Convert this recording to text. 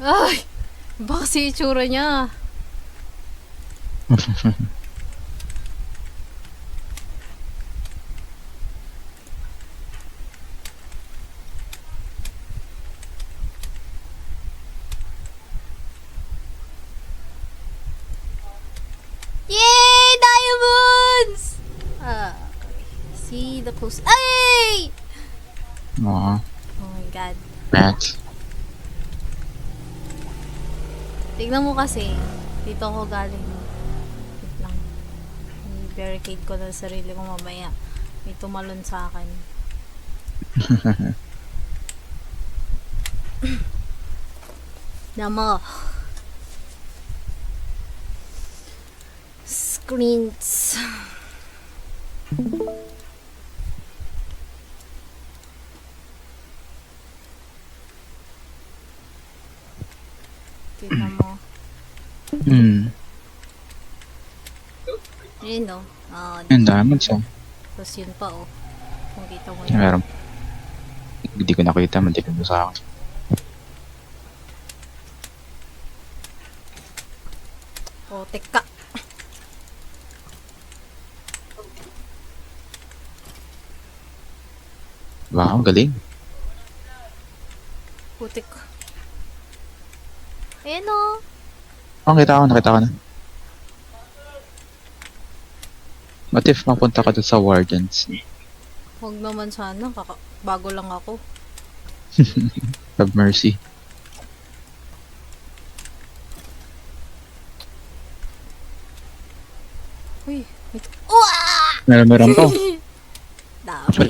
Ay! Baka si itsura niya. Yay! Diamonds! Okay. See the post. Ay! Oo. Oh my god. Match. Tignan mo kasi. Dito ako galing. Wait lang. I-barricade ko na sarili ko mamaya. May tumalon sa akin. Damo. Screens. Kita mo. Yun no. Ang dami siya. Tapos yun pa oh. Kung kita mo yun. Meron. Hindi ko nakita, mantikin mo sa akin. Oh, teka. Wow, galing. Putik. Ayan o. Oh, nakita ko na. What if mapunta ka doon sa Wardens? Huwag naman sana. Bago lang ako. Have mercy. Uy. Uwa! Meron pa. Dami.